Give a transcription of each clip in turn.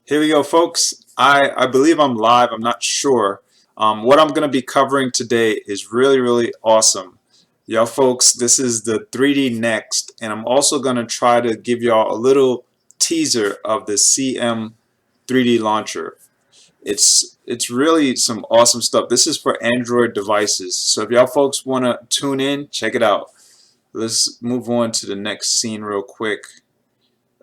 Here we go, folks. I believe I'm live. I'm not sure. What I'm going to be covering today is really awesome. Y'all folks, this is the 3D Next, and I'm also going to try to give y'all a little teaser of the CM 3D launcher. It's really some awesome stuff. This is for Android devices. So if y'all folks want to tune in, check it out. Let's move on to the next scene real quick.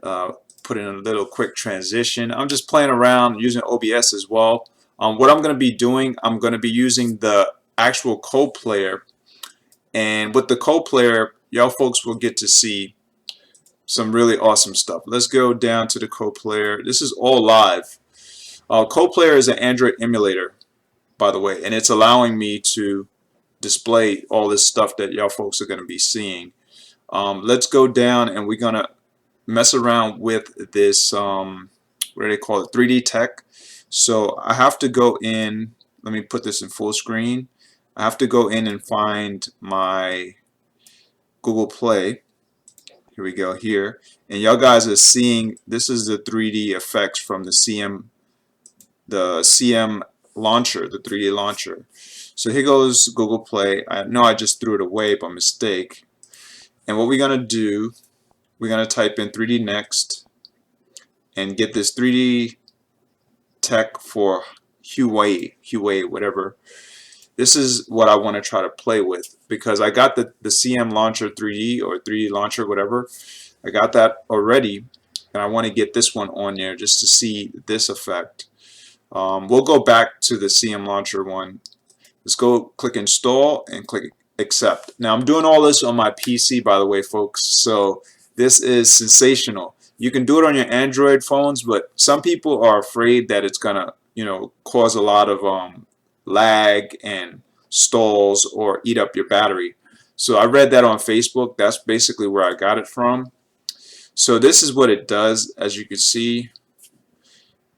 Uh, Put in a little quick transition. I'm just playing around using OBS as well. What I'm going to be doing, I'm going to be using the actual code player, and with the code player, y'all folks will get to see some really awesome stuff. Let's go down to the code player. This is all live. Code player is an Android emulator, by the way, and it's allowing me to display all this stuff that y'all folks are going to be seeing. Let's go down and we're going to mess around with this what do they call it, 3D tech. So I have to go in, let me put this in full screen. I have to go in and find my Google Play. Here we go here, and y'all guys are seeing this is the 3D effects from the CM launcher, the 3D launcher. So here goes Google Play. I know I just threw it away by mistake, and what we're gonna do, we're going to type in 3D Next and get this 3D tech for Huawei, whatever. This is what I want to try to play with because I got the CM Launcher 3D or 3D Launcher, whatever. I got that already, and I want to get this one on there just to see this effect. We'll go back to the CM Launcher one. Let's go click Install and click Accept. Now I'm doing all this on my PC, by the way, folks, so this is sensational. You can do it on your Android phones, but some people are afraid that it's gonna, cause a lot of lag and stalls or eat up your battery. So I read that on Facebook. That's basically where I got it from. So this is what it does. As you can see,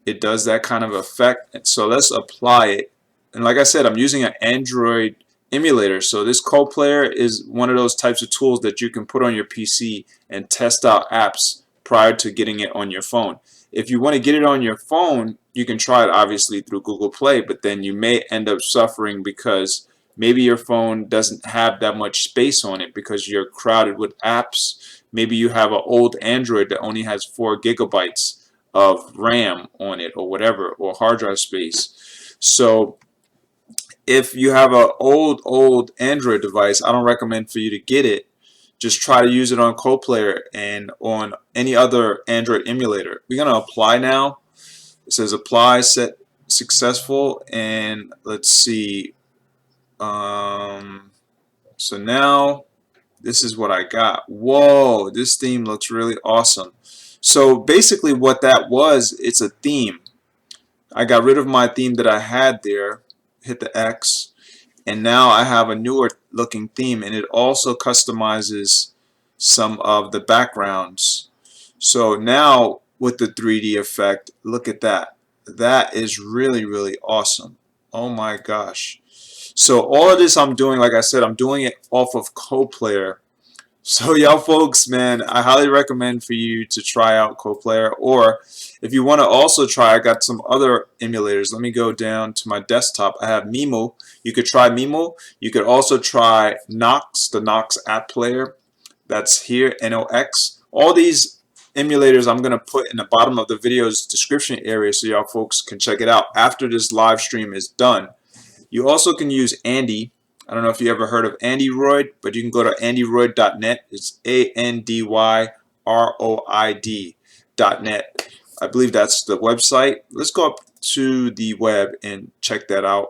it does that kind of effect. So let's apply it. And like I said, I'm using an Android emulator, so this code player is one of those types of tools that you can put on your PC and test out apps prior to getting it on your phone. If you want to get it on your phone, you can try it obviously through Google Play, but then you may end up suffering because maybe your phone doesn't have that much space on it because you're crowded with apps. Maybe you have an old Android that only has 4 gigabytes of RAM on it or whatever, or hard drive space. So if you have an old Android device, I don't recommend for you to get it. Just try to use it on Code Player and on any other Android emulator. We're going to apply now. It says apply, set successful, and let's see. So now this is what I got. Whoa, this theme looks really awesome. So basically what that was, it's a theme. I got rid of my theme that I had there, hit the X, and now I have a newer looking theme, and it also customizes some of the backgrounds. So now with the 3D effect, look at that. That is really awesome. Oh my gosh. So all of this I'm doing, like I said, I'm doing it off of Code Player. So y'all folks, man, I highly recommend for you to try out Code Player, or if you want to also try, I got some other emulators. Let me go down to my desktop. I have Mimo. You could try Mimo. You could also try Nox, the Nox app player. That's here, Nox. All these emulators I'm going to put in the bottom of the video's description area so y'all folks can check it out after this live stream is done. You also can use Andy. I don't know if you ever heard of Andyroid, but you can go to andyroid.net. It's ANDYROID.net. I believe that's the website. Let's go up to the web and check that out.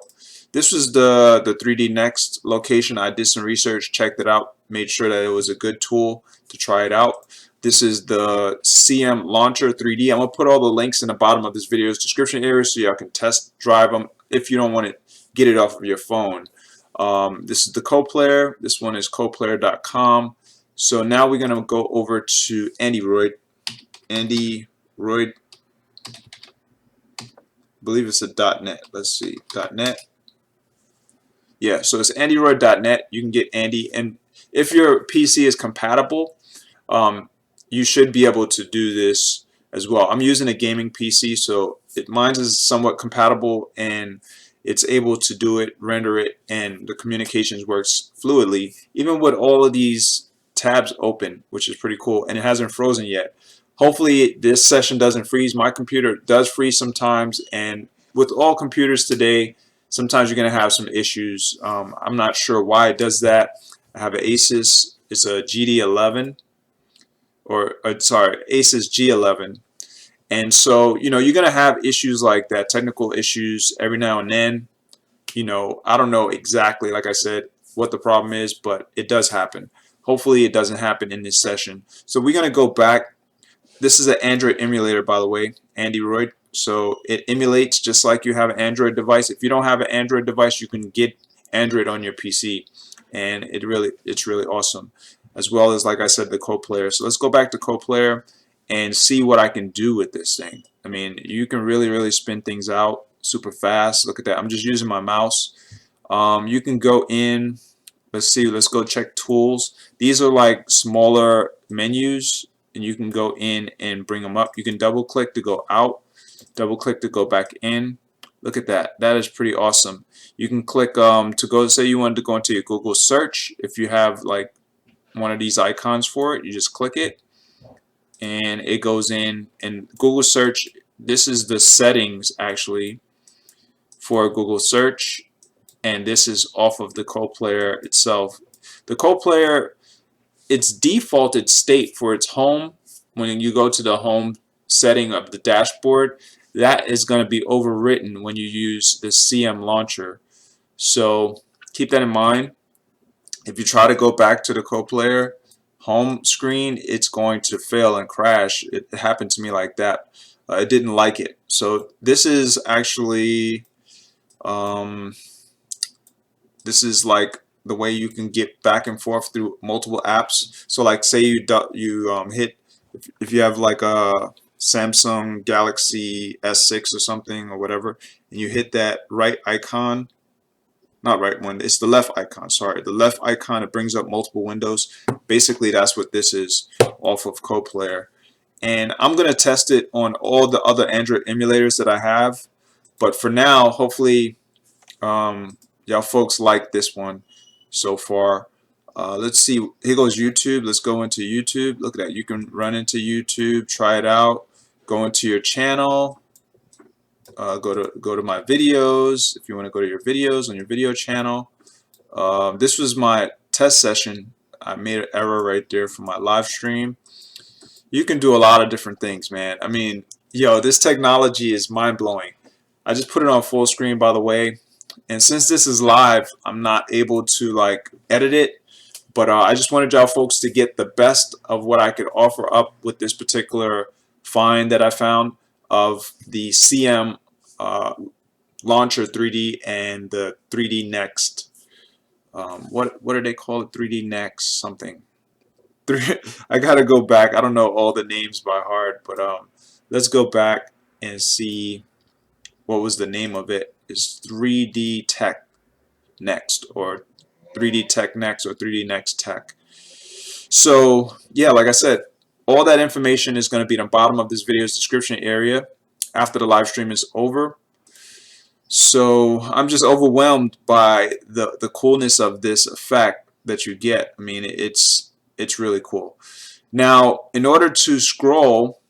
This was the 3D Next location. I did some research, checked it out, made sure that it was a good tool to try it out. This is the CM Launcher 3D. I'm going to put all the links in the bottom of this video's description area so y'all can test drive them if you don't want to get it off of your phone. This is the Code Player. This one is codeplayer.com. So now we're going to go over to Andyroid. Andyroid. I believe it's a .net. Let's see. .net. Yeah, so it's andyroid.net. You can get Andy. And if your PC is compatible, you should be able to do this as well. I'm using a gaming PC, so mine is somewhat compatible and it's able to do it, render it, and the communications works fluidly, even with all of these tabs open, which is pretty cool, and it hasn't frozen yet. Hopefully this session doesn't freeze. My computer does freeze sometimes, and with all computers today, sometimes you're going to have some issues. I'm not sure why it does that. I have an Asus, it's a GD11, or sorry, Asus G11. And so, you know, you're going to have issues like that, technical issues every now and then. You know, I don't know exactly, like I said, what the problem is, but it does happen. Hopefully it doesn't happen in this session. So we're going to go back. This is an Android emulator, by the way, Android. So it emulates just like you have an Android device. If you don't have an Android device, you can get Android on your PC, and it's really awesome. As well as, like I said, the CodePlayer. So let's go back to CodePlayer and see what I can do with this thing. I mean, you can really spin things out super fast. Look at that. I'm just using my mouse. You can go in. Let's see. Let's go check tools. These are like smaller menus, and you can go in and bring them up. You can double click to go out, double click to go back in. Look at that. That is pretty awesome. You can click to go, say you wanted to go into your Google search. If you have like one of these icons for it, you just click it and it goes in. And Google search, this is the settings actually for Google search, and this is off of the CodePlayer itself. The CodePlayer, its defaulted state for its home, when you go to the home setting of the dashboard, that is going to be overwritten when you use the CM launcher. So keep that in mind. If you try to go back to the CodePlayer home screen, it's going to fail and crash. It happened to me like that. I didn't like it. So this is actually this is like the way you can get back and forth through multiple apps. So like say you hit, if you have like a Samsung Galaxy S6 or something or whatever, and you hit that right icon, not right one, it's the left icon, sorry, the left icon, it brings up multiple windows. Basically that's what this is off of CodePlayer. And I'm going to test it on all the other Android emulators that I have, but for now, hopefully y'all folks like this one so far. Let's see, here goes YouTube. Let's go into YouTube. Look at that, you can run into YouTube, try it out, go into your channel, go to my videos. If you want to go to your videos on your video channel, this was my test session. I made an error right there for my live stream. You can do a lot of different things, man. I mean, yo, this technology is mind-blowing. I just put it on full screen, by the way, and since this is live, I'm not able to like edit it, but I just wanted y'all folks to get the best of what I could offer up with this particular find that I found of the CM Launcher 3D and the 3D Next. What do they call it? 3D Next something. I gotta go back. I don't know all the names by heart, but let's go back and see what was the name of it. Is 3D Tech Next, or 3D Tech Next, or 3D Next Tech. So yeah, like I said, all that information is going to be at the bottom of this video's description area after the live stream is over. So I'm just overwhelmed by the coolness of this effect that you get. I mean, it's really cool. Now, in order to scroll,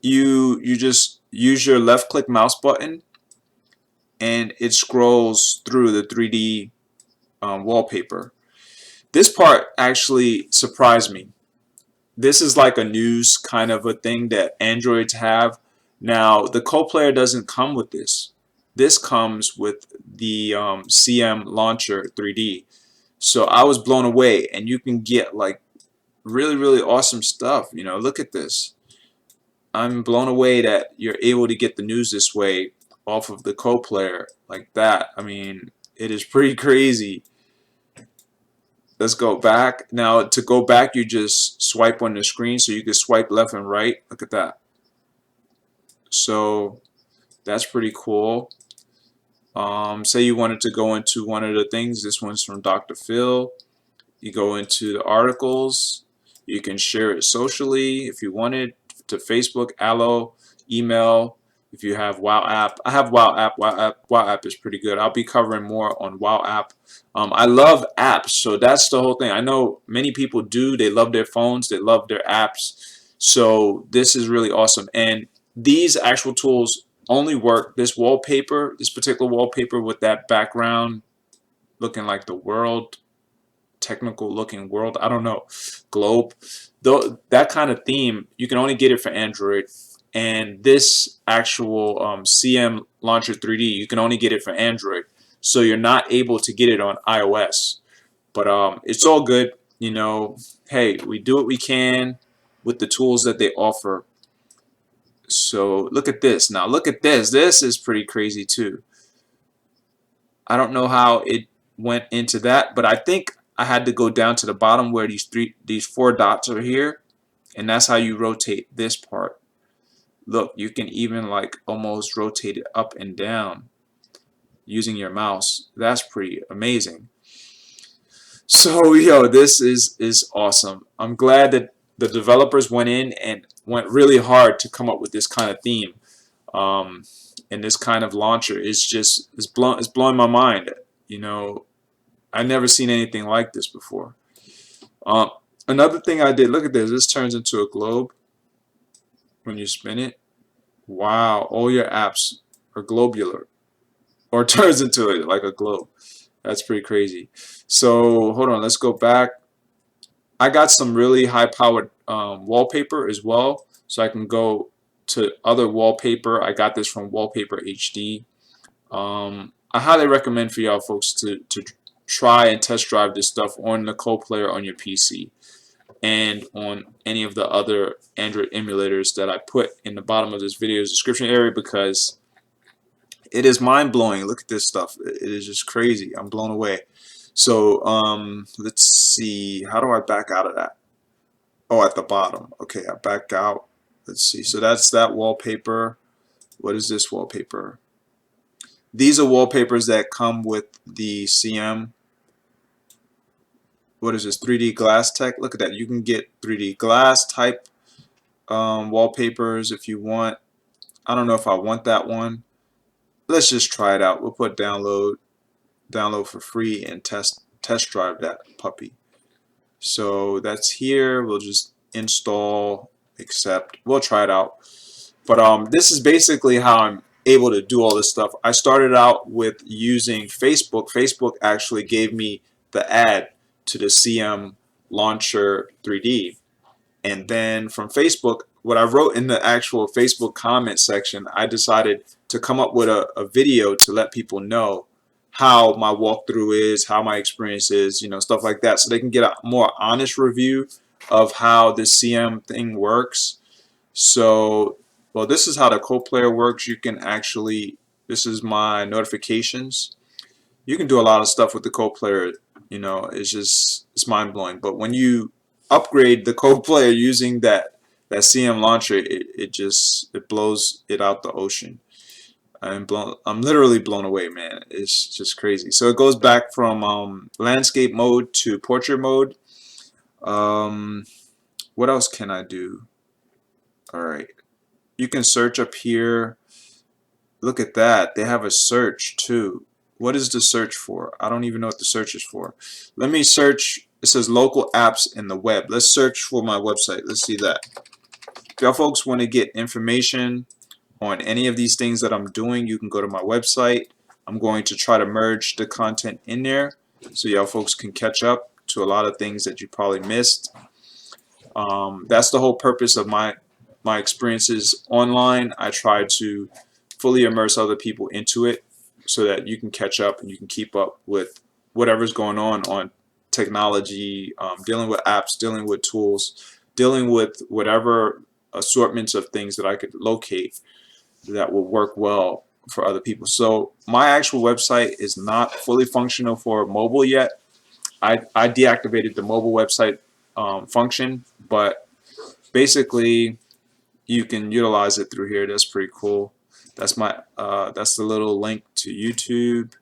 you just use your left click mouse button and it scrolls through the 3D wallpaper. This part actually surprised me. This is like a news kind of a thing that Androids have. Now, the CodePlayer doesn't come with this. This comes with the CM Launcher 3D. So I was blown away, and you can get like really awesome stuff. You know, look at this. I'm blown away that you're able to get the news this way off of the CodePlayer like that. I mean, it is pretty crazy. Let's go back. Now, to go back, you just swipe on the screen, so you can swipe left and right. Look at that. So that's pretty cool. Say you wanted to go into one of the things. This one's from Dr. Phil. You go into the articles. You can share it socially if you wanted. to Facebook, Allo, email. If you have Wow App, I have Wow App. Wow App is pretty good. I'll be covering more on Wow App. I love apps, so that's the whole thing. I know many people do. They love their phones. They love their apps. So this is really awesome. And these actual tools only work. This wallpaper, this particular wallpaper with that background looking like the world, technical looking world, I don't know, globe, though, that kind of theme, you can only get it for Android. And this actual CM Launcher 3D, you can only get it for Android, so you're not able to get it on iOS. But it's all good, you know. Hey, we do what we can with the tools that they offer. So look at this. Now look at this. This is pretty crazy too. I don't know how it went into that, but I think I had to go down to the bottom where these four dots are here, and that's how you rotate this part. Look, you can even like almost rotate it up and down using your mouse. That's pretty amazing. So yo, this is awesome. I'm glad that the developers went in and went really hard to come up with this kind of theme. And this kind of launcher is just it's blowing my mind. You know, I've never seen anything like this before. Another thing I did, look at this. This turns into a globe when you spin it. Wow, all your apps are globular, or turns into it like a globe. That's pretty crazy. So hold on, let's go back. I got some really high-powered wallpaper as well, so I can go to other wallpaper. I got this from Wallpaper HD. I highly recommend for y'all folks to try and test drive this stuff on the CodePlayer on your PC and on any of the other Android emulators that I put in the bottom of this video's description area, because it is mind-blowing. Look at this stuff. It is just crazy. I'm blown away. So let's see, how do I back out of that? Oh, at the bottom. Okay, I back out. Let's see. So that's that wallpaper. What is this wallpaper? These are wallpapers that come with the CM. What is this? 3D Glass Tech. Look at that. You can get 3D Glass type wallpapers if you want. I don't know if I want that one. Let's just try it out. We'll put download for free and test drive that puppy. So that's here. We'll just install, accept. We'll try it out. But this is basically how I'm able to do all this stuff. I started out with using Facebook. Facebook actually gave me the ad to the CM Launcher 3D. And then from Facebook, what I wrote in the actual Facebook comment section, I decided to come up with a video to let people know how my walkthrough is, how my experience is, you know, stuff like that, so they can get a more honest review of how this CM thing works. So, well, this is how the CodePlayer works. You can actually, this is my notifications. You can do a lot of stuff with the CodePlayer. You know, it's mind-blowing. But when you upgrade the CodePlayer using that CM launcher, it blows it out the ocean. I'm literally blown away, man. It's just crazy. So it goes back from landscape mode to portrait mode. What else can I do? All right, you can search up here. Look at that. They have a search too. What is the search for? I don't even know what the search is for. Let me search. It says local apps in the web. Let's search for my website. Let's see that. If y'all folks want to get information on any of these things that I'm doing, you can go to my website. I'm going to try to merge the content in there so y'all folks can catch up to a lot of things that you probably missed. That's the whole purpose of my experiences online. I try to fully immerse other people into it so that you can catch up and you can keep up with whatever's going on technology, dealing with apps, dealing with tools, dealing with whatever assortments of things that I could locate that will work well for other people. So my actual website is not fully functional for mobile yet. I deactivated the mobile website function, but basically you can utilize it through here. That's pretty cool. That's my that's the little link to YouTube.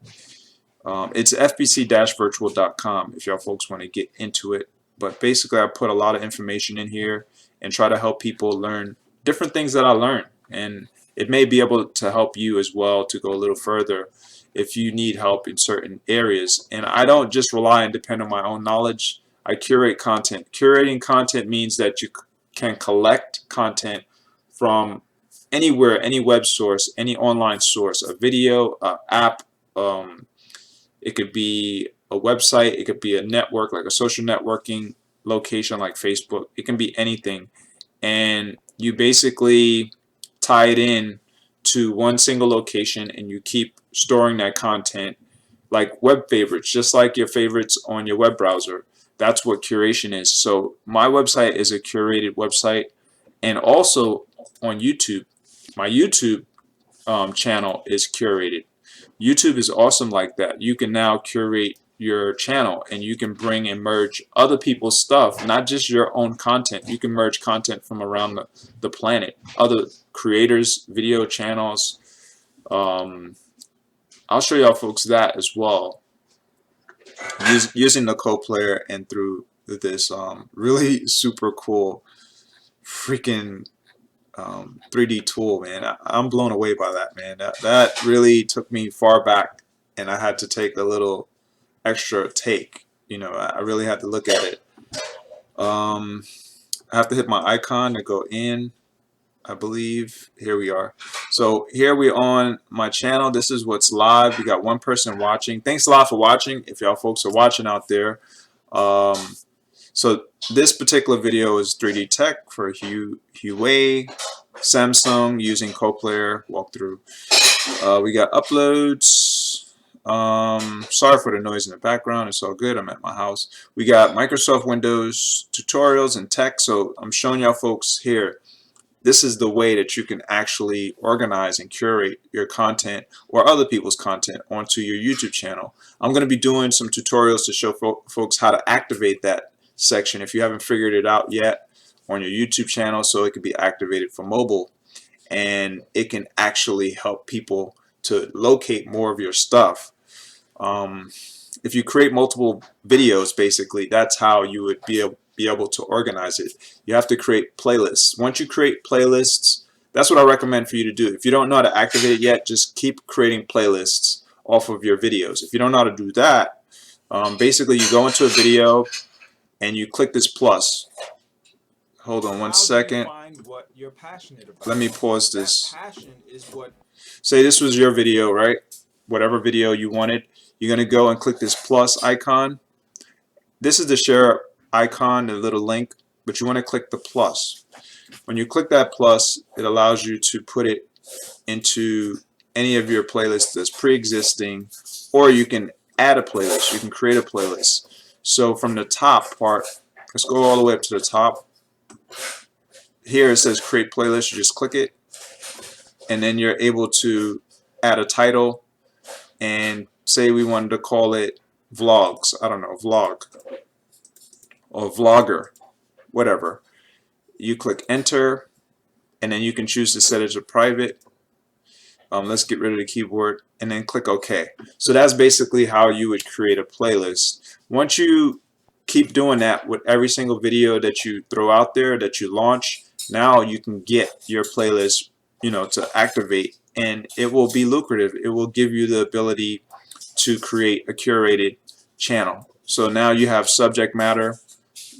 It's fbc-virtual.com if y'all folks want to get into it. But basically I put a lot of information in here and try to help people learn different things that I learned, and it may be able to help you as well to go a little further if you need help in certain areas. And I don't just rely and depend on my own knowledge. I curate content. Curating content means that you can collect content from anywhere, any web source, any online source, a video, a app, it could be a website, it could be a network like a social networking location like Facebook. It can be anything, and you basically tie it in to one single location, and you keep storing that content like web favorites, just like your favorites on your web browser. That's what curation is. So my website is a curated website, and also on YouTube, my YouTube channel is curated. YouTube is awesome like that. You can now curate your channel, and you can bring and merge other people's stuff, not just your own content. You can merge content from around the planet, other creators, video channels. I'll show y'all folks that as well, using the CoPlayer and through this really super cool freaking 3D tool, man. I'm blown away by that, man. That really took me far back, and I had to take a little extra take. You know, I really had to look at it. I have to hit my icon to go in, I believe. Here we are. So here we on my channel. This is what's live. We got one person watching. Thanks a lot for watching, if y'all folks are watching out there. So this particular video is 3D Tech for Huawei, Samsung using CoPlayer walkthrough. We got uploads. Sorry for the noise in the background. It's all good. I'm at my house. We got Microsoft Windows tutorials and tech. So I'm showing y'all folks here. This is the way that you can actually organize and curate your content or other people's content onto your YouTube channel. I'm going to be doing some tutorials to show folks how to activate that section if you haven't figured it out yet on your YouTube channel, so it can be activated for mobile, and it can actually help people to locate more of your stuff. If you create multiple videos, basically that's how you would be able to organize it. You have to create playlists. Once you create playlists, that's what I recommend for you to do. If you don't know how to activate it yet, just keep creating playlists off of your videos. If you don't know how to do that, basically you go into a video and you click this plus. Hold on one second. Let me pause this. Say this was your video, right? Whatever video you wanted. You're going to go and click this plus icon. This is the share icon, the little link, but you want to click the plus. When you click that plus, it allows you to put it into any of your playlists that's pre-existing, or you can add a playlist. You can create a playlist. So from the top part, let's go all the way up to the top. Here it says create playlist. You just click it, and then you're able to add a title, and say we wanted to call it vlogs. I don't know, vlog or vlogger, whatever. You click enter, and then you can choose to set it to private. Let's get rid of the keyboard, and then click OK. So that's basically how you would create a playlist. Once you keep doing that with every single video that you throw out there, that you launch, now you can get your playlist, you know, to activate, and it will be lucrative. It will give you the ability to create a curated channel. So now you have subject matter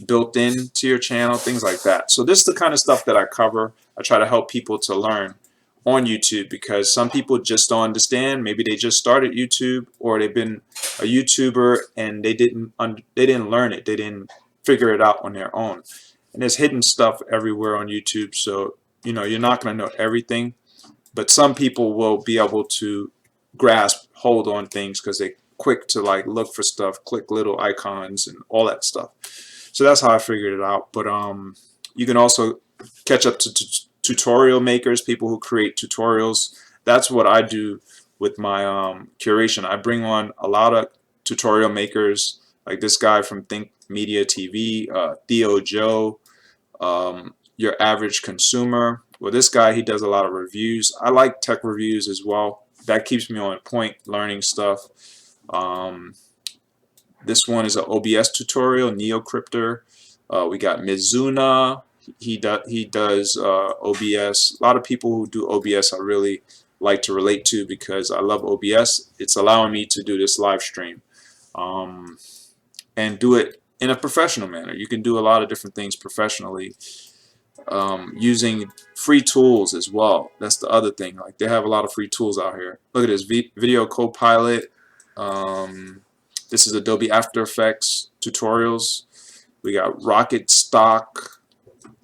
built into your channel, things like that. So this is the kind of stuff that I cover. I try to help people to learn on YouTube, because some people just don't understand. Maybe they just started YouTube, or they've been a YouTuber and they didn't learn it. They didn't figure it out on their own. And there's hidden stuff everywhere on YouTube, so you know you're not going to know everything, but some people will be able to grasp hold on things because they're quick to like look for stuff, click little icons and all that stuff. So that's how I figured it out. But you can also catch up to tutorial makers, people who create tutorials. That's what I do with my curation. I bring on a lot of tutorial makers, like this guy from Think Media TV, Theo Joe, Your Average Consumer. Well, this guy, he does a lot of reviews. I like tech reviews as well. That keeps me on point, learning stuff. This one is an OBS tutorial, NeoCryptor. We got Mizuna. He does OBS. A lot of people who do OBS I really like to relate to because I love OBS. It's allowing me to do this live stream um, and do it in a professional manner. You can do a lot of different things professionally using free tools as well. That's the other thing. Like, they have a lot of free tools out here. Look at this Video Copilot. This is Adobe After Effects tutorials. We got Rocket Stock.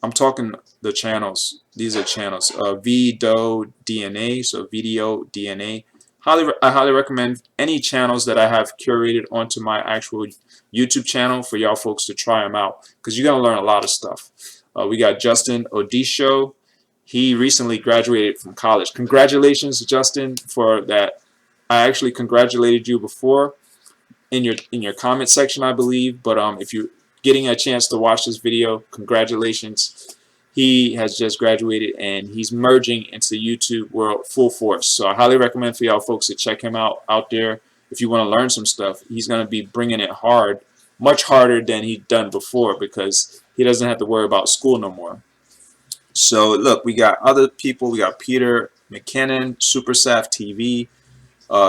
I'm talking the channels. These are channels. VDO DNA, so Video DNA. I highly recommend any channels that I have curated onto my actual YouTube channel for y'all folks to try them out, because you're gonna learn a lot of stuff. We got Justin Odisho. He recently graduated from college. Congratulations, Justin, for that. I actually congratulated you before in your comment section, I believe. But if you're getting a chance to watch this video, congratulations. He has just graduated and he's merging into the YouTube world full force. So I highly recommend for y'all folks to check him out there if you want to learn some stuff. He's going to be bringing it hard, much harder than he'd done before, because he doesn't have to worry about school no more. So look, we got other people. We got Peter McKinnon, SuperSaf TV,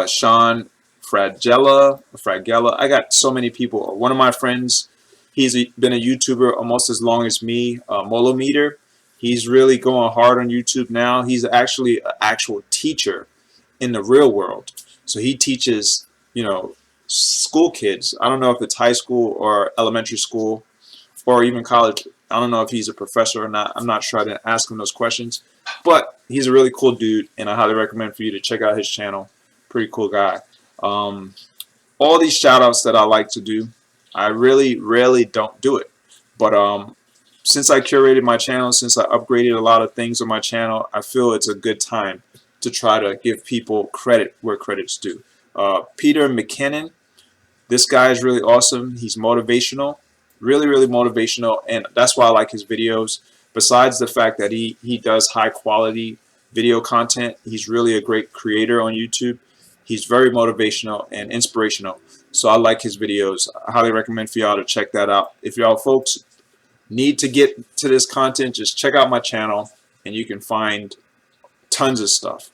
Sean Fragella. I got so many people. One of my friends, he's been a YouTuber almost as long as me, Molometer. He's really going hard on YouTube now. He's actually an actual teacher in the real world. So he teaches, school kids. I don't know if it's high school or elementary school or even college. I don't know if he's a professor or not. I'm not sure. I didn't ask him those questions. But he's a really cool dude, and I highly recommend for you to check out his channel. Pretty cool guy. All these shout-outs that I like to do, I really rarely don't do it. But since I curated my channel, since I upgraded a lot of things on my channel, I feel it's a good time to try to give people credit where credit's due. Peter McKinnon, this guy is really awesome. He's motivational. Really, really motivational, and that's why I like his videos. Besides the fact that he does high quality video content, he's really a great creator on YouTube. He's very motivational and inspirational, so I like his videos. I highly recommend for y'all to check that out. If y'all folks need to get to this content, just check out my channel and you can find tons of stuff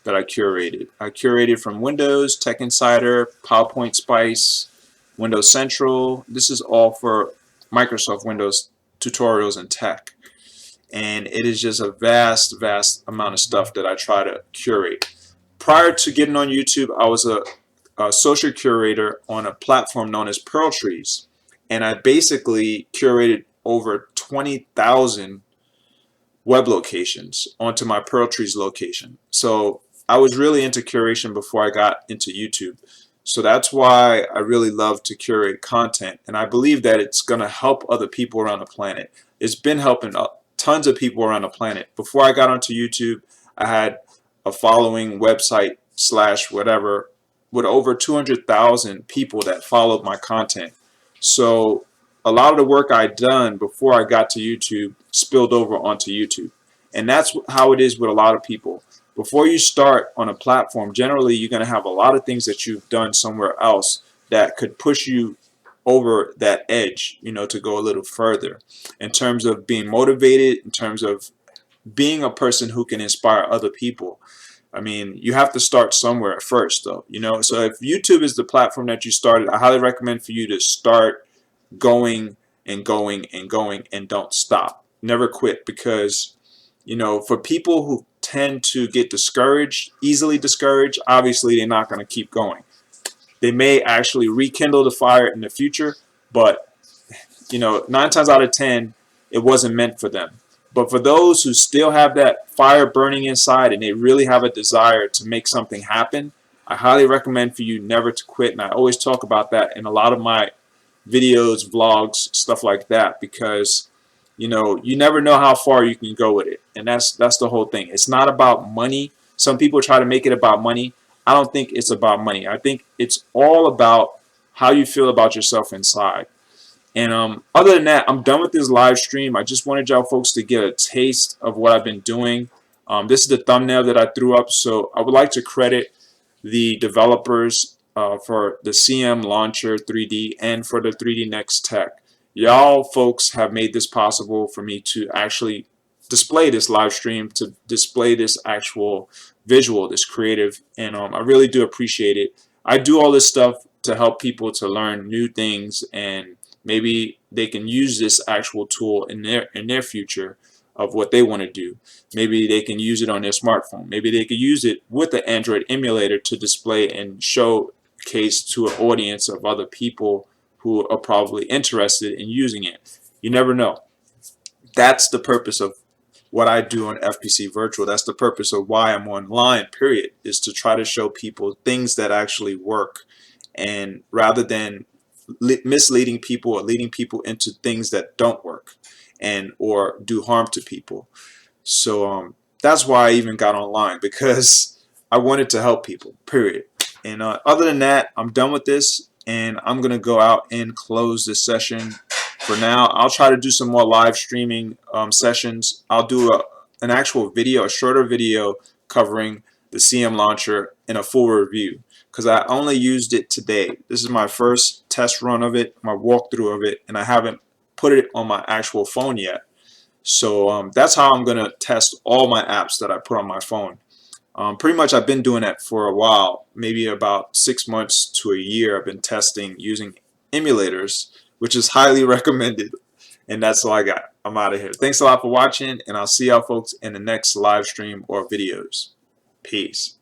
that I curated. I curated from Windows, Tech Insider, PowerPoint Spice, Windows Central. This is all for Microsoft Windows tutorials and tech. And it is just a vast, vast amount of stuff that I try to curate. Prior to getting on YouTube, I was a social curator on a platform known as Pearl Trees. And I basically curated over 20,000 web locations onto my Pearl Trees location. So I was really into curation before I got into YouTube. So that's why I really love to curate content, and I believe that it's going to help other people around the planet. It's been helping tons of people around the planet. Before I got onto YouTube, I had a following website / whatever with over 200,000 people that followed my content. So a lot of the work I'd done before I got to YouTube spilled over onto YouTube, and that's how it is with a lot of people. Before you start on a platform, generally you're going to have a lot of things that you've done somewhere else that could push you over that edge, to go a little further in terms of being motivated, in terms of being a person who can inspire other people. I mean, you have to start somewhere first, though, So if YouTube is the platform that you started, I highly recommend for you to start going and going and going and don't stop. Never quit, because, for people who tend to get easily discouraged, obviously they're not going to keep going. They may actually rekindle the fire in the future, but 9 times out of 10 it wasn't meant for them. But for those who still have that fire burning inside and they really have a desire to make something happen, I highly recommend for you never to quit. And I always talk about that in a lot of my videos, vlogs, stuff like that, because you never know how far you can go with it. And that's the whole thing. It's not about money. Some people try to make it about money. I don't think it's about money. I think it's all about how you feel about yourself inside. And other than that, I'm done with this live stream. I just wanted y'all folks to get a taste of what I've been doing. This is the thumbnail that I threw up. So I would like to credit the developers for the CM Launcher 3D and for the 3D Next Tech. Y'all folks have made this possible for me to actually display this live stream, to display this actual visual, this creative, and I really do appreciate it. I do all this stuff to help people to learn new things, and maybe they can use this actual tool in their future of what they want to do. Maybe they can use it on their smartphone. Maybe they could use it with the Android emulator to display and showcase to an audience of other people who are probably interested in using it. You never know. That's the purpose of what I do on FPC Virtual. That's the purpose of why I'm online, period, is to try to show people things that actually work, and rather than misleading people or leading people into things that don't work and or do harm to people. So that's why I even got online, because I wanted to help people, period. And other than that, I'm done with this, and I'm gonna go out and close this session for now. I'll try to do some more live streaming sessions. I'll do an actual video, a shorter video covering the CM launcher in a full review, because I only used it today. This is my first test run of it, my walkthrough of it, and I haven't put it on my actual phone yet. So that's how I'm gonna test all my apps that I put on my phone. Pretty much I've been doing that for a while, maybe about 6 months to a year. I've been testing using emulators, which is highly recommended. And that's all I got. I'm out of here. Thanks a lot for watching, and I'll see y'all folks in the next live stream or videos. Peace.